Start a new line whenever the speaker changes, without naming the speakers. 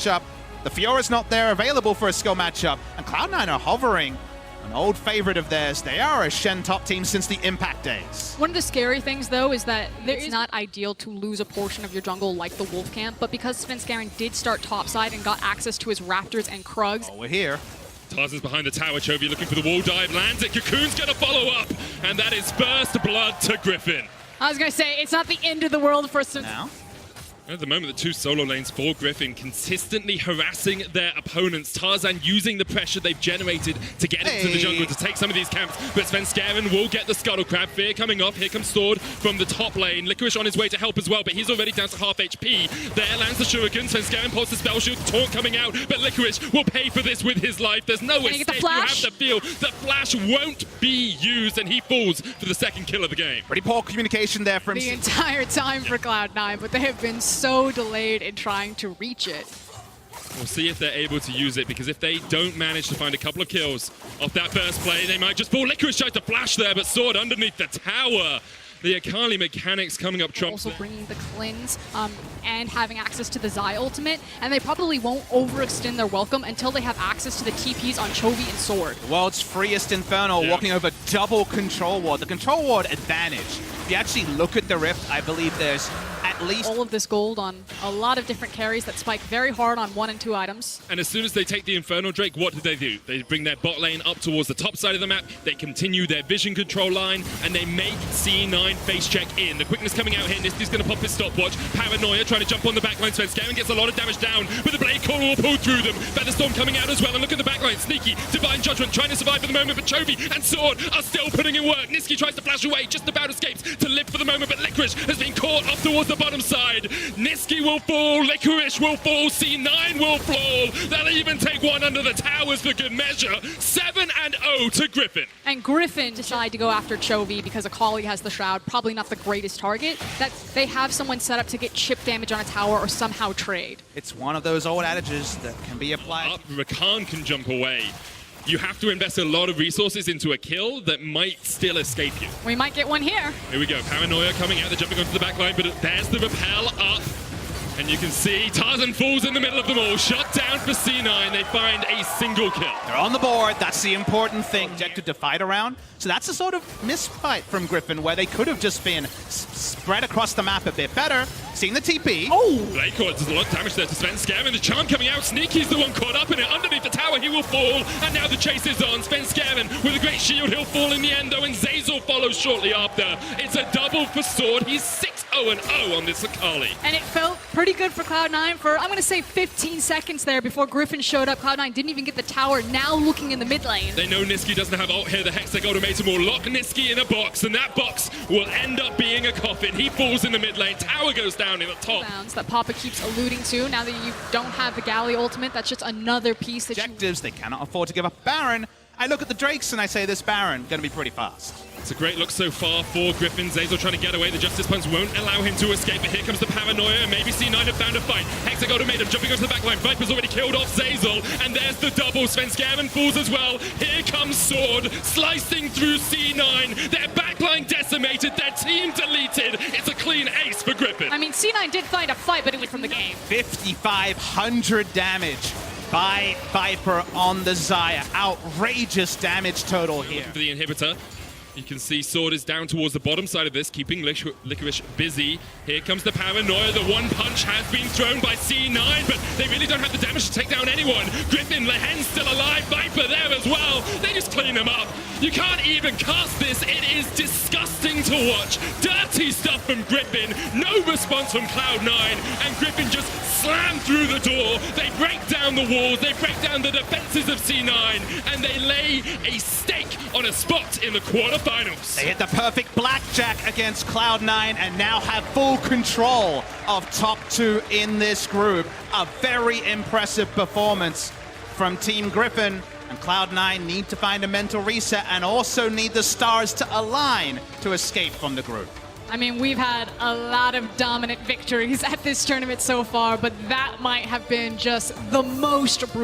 matchup. The Fiora's not there available for a skill matchup, and Cloud9 are hovering. An old favorite of theirs. They are a Shen top team since the Impact days.
One of the scary things, though, is that it's not ideal to lose a portion of your jungle like the Wolf Camp, but because Svenskeren did start topside and got access to his Raptors and Krugs.
Oh, we're here.
Tarzan's behind the tower. Chovy looking for the wall dive, lands it. Cocoon's going to follow up, and that is first blood to Griffin.
I was going to say, it's not the end of the world for
Now?
At the moment, the two solo lanes for Griffin consistently harassing their opponents. Tarzan using the pressure they've generated to get into the jungle to take some of these camps. But Svenskeren will get the Scuttle Crab. Fear coming off. Here comes Sword from the top lane. Licorice on his way to help as well, but he's already down to half HP. There lands the Shuriken. Svenskeren pulls the spell shield. Taunt coming out, but Licorice will pay for this with his life. There's no escape. You have to feel the flash won't be used, and he falls for the second kill of the game.
Pretty poor communication there from
the entire time for Cloud9, but they have been so delayed in trying to reach it.
We'll see if they're able to use it, because if they don't manage to find a couple of kills off that first play, they might just fall. Licorice tries to flash there, but Sword underneath the tower. The Akali mechanics coming up trumps.
Also bringing the cleanse and having access to the Zai ultimate, and they probably won't overextend their welcome until they have access to the TPs on Chovy and Sword.
The world's freest Infernal walking over double control ward. The control ward advantage. If you actually look at the Rift, I believe there's at least
all of this gold on a lot of different carries that spike very hard on 1 and 2 items.
And as soon as they take the Infernal Drake, what do? They bring their bot lane up towards the top side of the map, they continue their vision control line, and they make C9 face check in. The quickness coming out here, Nisty's going to pop his stopwatch. Paranoia trying to jump on the backline. Svenskeren gets a lot of damage down, but the Blade Caller will pull through them. Featherstorm coming out as well, and look at the backline. Sneaky, Divine Judgment trying to survive for the moment, but Chovy and Sword are still putting in work. Niski tries to flash away, just about escapes to live for the moment, but Licorice has been caught off towards the bottom side. Niski will fall, Licorice will fall, C9 will fall. They'll even take one under the towers for good measure. 7-0 to Griffin.
And Griffin decide to go after Chovy because Akali has the Shroud, probably not the greatest target. That they have someone set up to get chip damage on a tower or somehow trade.
It's one of those old adages that can be applied.
Up, Rakan can jump away. You have to invest a lot of resources into a kill that might still escape you.
We might get one here.
Here we go. Paranoia coming out, they're jumping onto the back line, but there's the rappel up. And you can see Tarzan falls in the middle of them all. Shut down for C9. They find a single kill.
They're on the board. That's the important thing. Objective to fight around. So that's a sort of misfight from Griffin where they could have just been spread across the map a bit better. Seeing the TP.
Oh! Blade Cord does a lot of damage there to Svenskeren. The charm coming out. Sneaky's the one caught up in it. Underneath the tower, he will fall. And now the chase is on. Svenskeren with a great shield. He'll fall in the end, though, and Zazel follows shortly after. It's a double for Sword. He's 6-0-0 on this Akali.
And it felt pretty good for Cloud9 for, I'm going to say, 15 seconds there before Griffin showed up. Cloud9 didn't even get the tower, now looking in the mid lane.
They know Niski doesn't have ult here. The Hextech ultimatum will lock Niski in a box, and that box will end up being a coffin. He falls in the mid lane. Tower goes down in the top.
That Papa keeps alluding to. Now that you don't have the Galley ultimate, that's just another piece that
Objectives, they cannot afford to give up Baron. I look at the Drakes and I say this Baron going to be pretty fast.
It's a great look so far for Griffin. Zazel trying to get away. The Justice Punch won't allow him to escape, but here comes the Paranoia, and maybe C9 have found a fight. Hextech ultimatum jumping onto the backline. Viper's already killed off Zazel, and there's the double. Svenskeren falls as well. Here comes Sword, slicing through C9. Their backline decimated, their team deleted. It's a clean ace for Griffin.
I mean, C9 did find a fight, but it was from the game.
5,500 damage by Viper on the Xayah. Outrageous damage total here.
For the inhibitor. You can see Sword is down towards the bottom side of this, keeping Licorice busy. Here comes the Paranoia. The one punch has been thrown by C9, but they really don't have the damage to take down anyone. Griffin, Lehen's still alive. Viper there as well. They just clean them up. You can't even cast this. It is disgusting to watch. Dirty stuff from Griffin. No response from Cloud9. And Griffin just slammed through the door. They break down the walls. They break down the defenses of C9. And they lay a stake on a spot in the quarterfinals.
They hit the perfect blackjack against Cloud9 and now have full control of top 2 in this group. A very impressive performance from Team Griffin. And Cloud9 need to find a mental reset and also need the stars to align to escape from the group.
I mean, we've had a lot of dominant victories at this tournament so far, but that might have been just the most brutal.